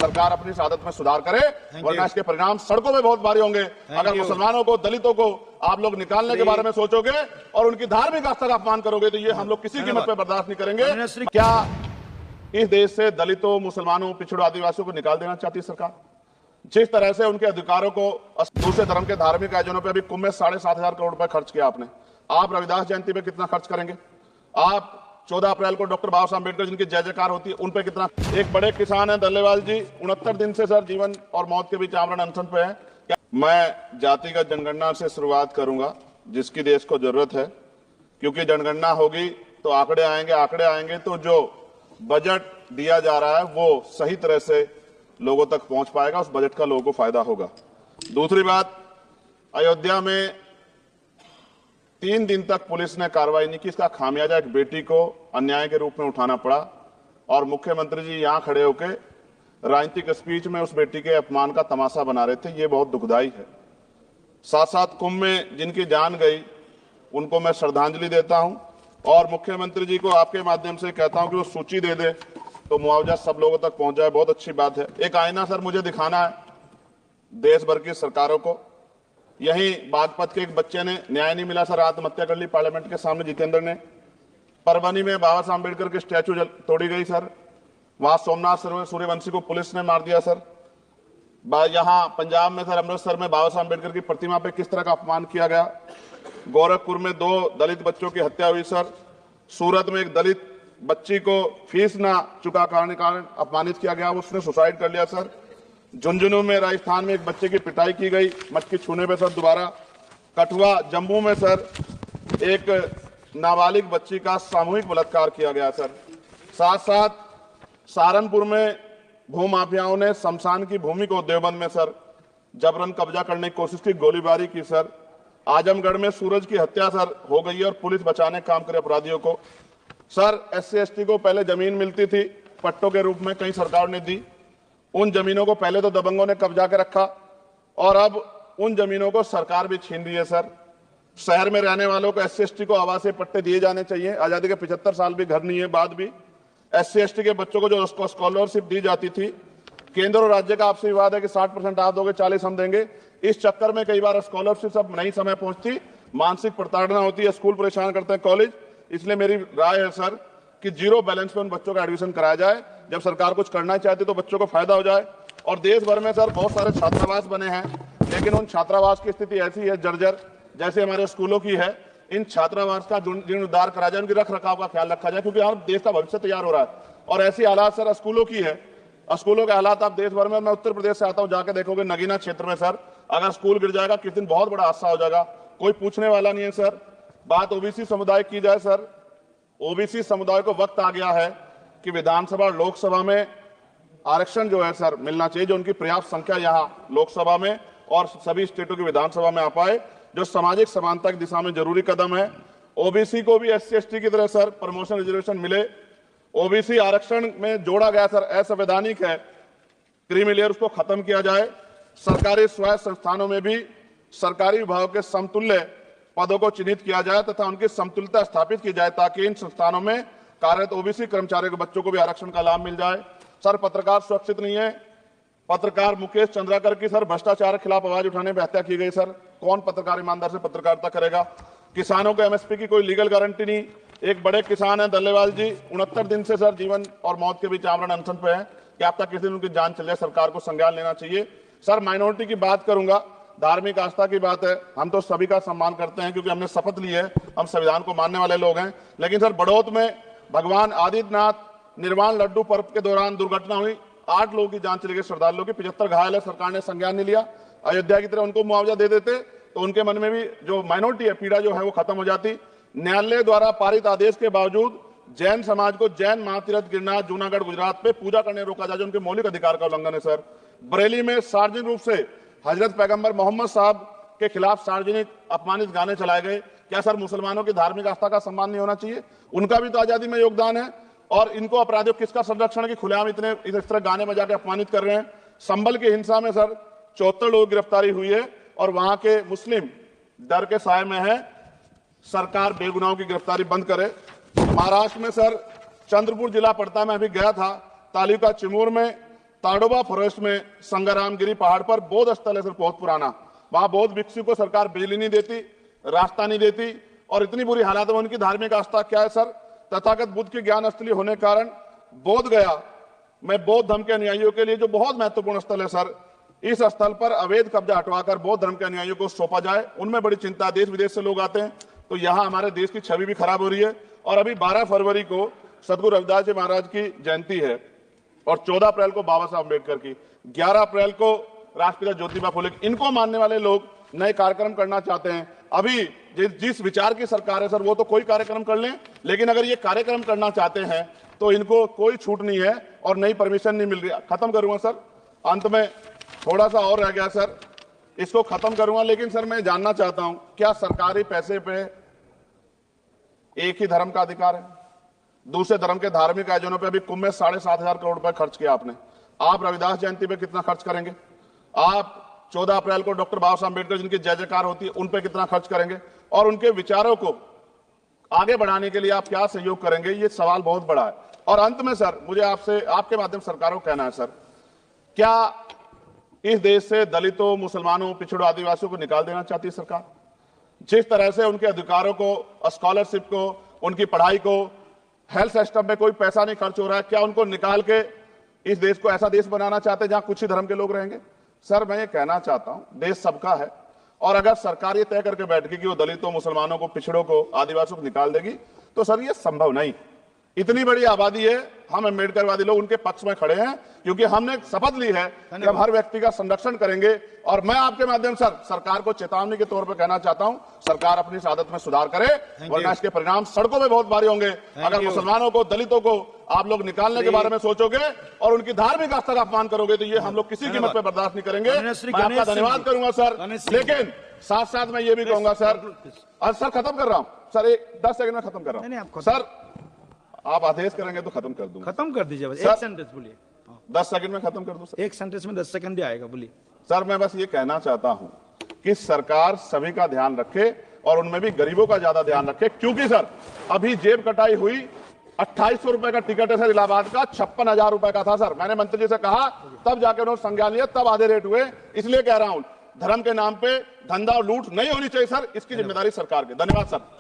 सरकार अपनी इस आदत में सुधार करे, वरना इसके परिणाम सड़कों में बहुत भारी होंगे। अगर मुसलमानों को, दलितों को आप लोग निकालने के बारे में सोचोगे और उनकी धार्मिक आस्था का अपमान करोगे, तो ये हम लोग किसी कीमत पर बर्दाश्त नहीं करेंगे। क्या इस देश से दलितों, मुसलमानों, पिछड़ों, आदिवासियों को निकाल देना चाहती है सरकार? जिस तरह से उनके अधिकारों को दूसरे धर्म के धार्मिक आयोजनों पर अभी कुंभ में 7,500 करोड़ रुपए खर्च किया आपने। आप रविदास जयंती पे कितना खर्च करेंगे? आप 14 अप्रैल को डॉक्टर बाबा साहब अम्बेडकर जिनकी जय जयकार होती है, उन पे कितना? एक बड़े किसान है दल्लेवाल जी, 69 दिन से सर जीवन और मौत के बीच आमरण अनशन पे है। मैं जातिगत जनगणना से शुरुआत करूंगा, जिसकी देश को जरूरत है, क्योंकि जनगणना होगी तो आंकड़े आएंगे तो जो बजट दिया जा रहा है वो सही तरह से लोगों तक पहुंच पाएगा, उस बजट का लोगों को फायदा होगा। दूसरी बात, अयोध्या में 3 दिन तक पुलिस ने कार्रवाई नहीं की, इसका खामियाजा एक बेटी को अन्याय के रूप में उठाना पड़ा और मुख्यमंत्री जी यहां खड़े होकर राजनीतिक स्पीच में उस बेटी के अपमान का तमाशा बना रहे थे। ये बहुत दुखदाई है। साथ साथ कुंभ में जिनकी जान गई उनको मैं श्रद्धांजलि देता हूं और मुख्यमंत्री जी को आपके माध्यम से कहता हूं कि वो सूची दे दे तो मुआवजा सब लोगों तक पहुंच जाए। बहुत अच्छी बात है। एक आईना सर मुझे दिखाना है देश भर की सरकारों को। यही बागपत के एक बच्चे ने न्याय नहीं मिला सर, आत्महत्या कर ली पार्लियामेंट के सामने, जितेंद्र ने। परभनी में बाबा साहब अम्बेडकर की स्टैचू तोड़ी गई सर, वहां सोमनाथ सूर्यवंशी को पुलिस ने मार दिया सर। यहाँ पंजाब में सर, अमृतसर में बाबा साहब अम्बेडकर की प्रतिमा पे किस तरह का अपमान किया गया। गोरखपुर में 2 दलित बच्चों की हत्या हुई सर। सूरत में एक दलित बच्ची को फीस ना चुका करने के कारण अपमानित किया गया, उसने सुसाइड कर लिया सर। झुंझुनू में राजस्थान में एक बच्चे की पिटाई की गई मटकी छूने पे सर दोबारा। कठुआ जम्मू में सर एक नाबालिग बच्ची का सामूहिक बलात्कार किया गया सर। साथ साथ सहारनपुर में भूमाफियाओं ने शमशान की भूमि को देवबंद में सर जबरन कब्जा करने की कोशिश की, गोलीबारी की सर। आजमगढ़ में सूरज की हत्या सर हो गई है और पुलिस बचाने काम करे अपराधियों को। सर SC ST को पहले जमीन मिलती थी पट्टों के रूप में, कई सरकार ने दी। उन जमीनों को पहले तो दबंगों ने कब्जा कर रखा और अब उन जमीनों को सरकार भी छीन रही है सर। शहर में रहने वालों को SC ST को आवासीय पट्टे दिए जाने चाहिए। आजादी के 75 साल भी घर नहीं है, बाद भी SC ST के बच्चों को जो स्कॉलरशिप दी जाती थी, केंद्र और राज्य का आपसे विवाद है कि 60% आप दोगे, 40 हम देंगे। इस चक्कर में कई बार स्कॉलरशिप सब नहीं समय पहुंचती, मानसिक प्रताड़ना होती है, स्कूल परेशान करते हैं, कॉलेज। इसलिए मेरी राय है सर कि 0 बैलेंस पे उन बच्चों का एडमिशन कराया जाए। जब सरकार कुछ करना चाहती तो बच्चों को फायदा हो जाए। और देश भर में सर बहुत सारे छात्रावास बने हैं, लेकिन उन छात्रावास की स्थिति ऐसी है जर्जर जैसे हमारे स्कूलों की है। इन छात्रावास का जीर्णोद्धार करा जाए, उनकी रख रखाव का ख्याल रखा जाए, क्योंकि यहाँ देश का भविष्य तैयार हो रहा है। और ऐसी हालात सर स्कूलों की है। स्कूलों के हालात आप देश भर में, मैं उत्तर प्रदेश से आता हूँ, जाके देखोगे नगीना क्षेत्र में सर अगर स्कूल गिर जाएगा किस दिन बहुत बड़ा हादसा हो जाएगा, कोई पूछने वाला नहीं है सर। बात OBC समुदाय की जाए सर, OBC समुदाय को वक्त आ गया है कि विधानसभा लोकसभा में आरक्षण जो है सर मिलना चाहिए, जो उनकी पर्याप्त संख्या यहाँ लोकसभा में और सभी स्टेटों की विधानसभा में आ पाए, जो सामाजिक समानता की दिशा में जरूरी कदम है। OBC को भी SC ST की तरह सर प्रमोशन रिजर्वेशन मिले। OBC आरक्षण में जोड़ा गया सर असंवैधानिक है, क्रीमी लेयर उसको खत्म किया जाए। सरकारी स्वायत्त संस्थानों में भी सरकारी विभागों के समतुल्य पदों को चिन्हित किया जाए तथा उनकी समतुल्यता स्थापित की जाए, ताकि इन संस्थानों में कार्यरत OBC कर्मचारियों के बच्चों को भी आरक्षण का लाभ मिल जाए। सर पत्रकार सुरक्षित नहीं है। पत्रकार मुकेश चंद्राकर की सर भ्रष्टाचार के खिलाफ आवाज उठाने में हत्या की गई सर। कौन पत्रकार ईमानदार से पत्रकारिता करेगा? किसानों को MSP की कोई लीगल गारंटी नहीं। एक बड़े किसान है दल्लेवाल जी, 69 दिन से सर जीवन और मौत के बीच आमरण अनशन पे है। क्या अब तक किसी दिन उनकी जान चल जाए? सरकार को संज्ञान लेना चाहिए। सर माइनॉरिटी की बात करूंगा, धार्मिक आस्था की बात है, हम तो सभी का सम्मान करते हैं क्योंकि हमने शपथ ली है, हम संविधान को मानने वाले लोग हैं। लेकिन सर बड़ौत में भगवान आदित्यनाथ निर्वाण लड्डू पर्व के दौरान दुर्घटना हुई, 8 लोगों की जान चली गई, श्रद्धालुओं की 75 घायल है, सरकार ने संज्ञान नहीं लिया। अयोध्या की तरह उनको मुआवजा दे देते तो उनके मन में भी जो माइनॉरिटी है पीड़ा जो है वो खत्म हो जाती। न्यायालय द्वारा पारित आदेश के बावजूद जैन समाज को जैन महातीर्थ गिरनार जूनागढ़ गुजरात पे पूजा करने रोका जाए, जो उनके मौलिक अधिकार का उल्लंघन है सर। बरेली में सार्वजनिक रूप से हजरत पैगंबर मोहम्मद साहब के खिलाफ सार्वजनिक अपमानित गाने चलाए गए। क्या सर मुसलमानों की धार्मिक आस्था का सम्मान नहीं होना चाहिए? उनका भी तो आजादी में योगदान है। और इनको अपराधियों किसका संरक्षण की खुलेआम इतने इस तरह गाने बजा के अपमानित कर रहे हैं। संभल की हिंसा में सर 74 लोगों की गिरफ्तारी हुई है और वहां के मुस्लिम डर के साए में है। सरकार बेगुनाहों की गिरफ्तारी बंद करे। महाराष्ट्र में सर चंद्रपुर जिला पड़ता, मैं अभी गया था, तालुका चिमूर में ताडोबा फॉरेस्ट में संगरामगिरी पहाड़ पर बौद्ध स्थल है सर, बहुत पुराना। वहां बौद्ध भिक्षु को सरकार बिजली नहीं देती, रास्ता नहीं देती, और इतनी बुरी हालत में उनकी धार्मिक आस्था क्या है सर? तथागत बुद्ध की ज्ञान स्थली होने के कारण बोध गया में बौद्ध धर्म के अनुयायियों के लिए जो बहुत महत्वपूर्ण स्थल है सर, इस स्थल पर अवैध कब्जा हटवाकर बौद्ध धर्म के अनुयायियों को सौंपा जाए। उनमें बड़ी चिंता, देश विदेश से लोग आते हैं, तो यहाँ हमारे देश की छवि भी खराब हो रही है। और अभी 12 फरवरी को सदगुरु रविदास जी महाराज की जयंती है और 14 अप्रैल को बाबा साहब अम्बेडकर की, 11 अप्रैल को राष्ट्रपिता ज्योतिबा फुले। इनको मानने वाले लोग नए कार्यक्रम करना चाहते हैं। अभी जिस विचार की सरकार है सर, वो तो कोई कार्यक्रम कर लें, लेकिन अगर ये कार्यक्रम करना चाहते हैं तो इनको कोई छूट नहीं है और नई परमिशन नहीं मिल रही। खत्म करूंगा सर, अंत में थोड़ा सा और रह गया सर, इसको खत्म करूंगा। लेकिन सर मैं जानना चाहता हूं, क्या सरकारी पैसे पे एक ही धर्म का अधिकार है? दूसरे धर्म के धार्मिक आयोजनों पे अभी कुंभ में 7,500 करोड़ रुपए खर्च किया आपने। आप रविदास जयंती पे कितना खर्च करेंगे? आप 14 अप्रैल को डॉक्टर बाबा साहब अम्बेडकर जिनकी जय जयकार होती है, उन पे कितना खर्च करेंगे? और उनके विचारों को आगे बढ़ाने के लिए आप क्या सहयोग करेंगे? ये सवाल बहुत बड़ा है। और अंत में सर, मुझे आपसे, आपके माध्यम सरकारों को कहना है सर, क्या इस देश से दलितों, मुसलमानों, पिछड़ों, आदिवासियों को निकाल देना चाहती है सरकार? जिस तरह से उनके अधिकारों को, स्कॉलरशिप को, उनकी पढ़ाई को, हेल्थ सिस्टम में कोई पैसा नहीं खर्च हो रहा है, क्या उनको निकाल के इस देश को ऐसा देश बनाना चाहते हैं जहां कुछ ही धर्म के लोग रहेंगे? सर मैं ये कहना चाहता हूं, देश सबका है, और अगर सरकार ये तय करके बैठ गई कि वो दलितों, मुसलमानों को, पिछड़ों को, आदिवासियों को निकाल देगी, तो सर ये संभव नहीं। इतनी बड़ी आबादी है, हम अम्बेडकरवादी लोग उनके पक्ष में खड़े हैं, क्योंकि हमने शपथ ली है कि हम हर व्यक्ति का संरक्षण करेंगे। और मैं आपके माध्यम से सरकार को चेतावनी के तौर पर कहना चाहता हूं, सरकार अपनी इस आदत में सुधार करे, वरना इसके परिणाम सड़कों में बहुत भारी होंगे। अगर मुसलमानों को, दलितों को आप लोग निकालने के बारे में सोचोगे और उनकी धार्मिक आस्था का अपमान करोगे, तो ये हम लोग किसी कीमत पर बर्दाश्त नहीं करेंगे। मैं आपका धन्यवाद करूंगा सर, लेकिन साथ साथ मैं ये भी कहूंगा सर, सर खत्म कर रहा हूं सर, 10 सेकंड में खत्म कर रहा हूं सर, आप आदेश करेंगे तो खत्म कर दूंगा। खत्म कर दीजिए, बस एक सेंटेंस बोलिए। 10 सेकंड में खत्म कर दूं सर, एक सेंटेंस में 10 सेकंड ही आएगा, बोलिए सर। मैं बस ये कहना चाहता हूं कि सरकार सभी का ध्यान रखे और उनमें भी गरीबों का ज्यादा ध्यान रखे, क्योंकि सर अभी जेब कटाई हुई 2800 रुपए का टिकट है सर, इलाहाबाद का 56,000 रुपए का था सर। मैंने मंत्री जी से कहा, तब जाकर उन्होंने संज्ञान लिया, तब आधे रेट हुए। इसलिए कह रहा हूं, धर्म के नाम पे धंधा और लूट नहीं होनी चाहिए सर, इसकी जिम्मेदारी सरकार की। धन्यवाद सर।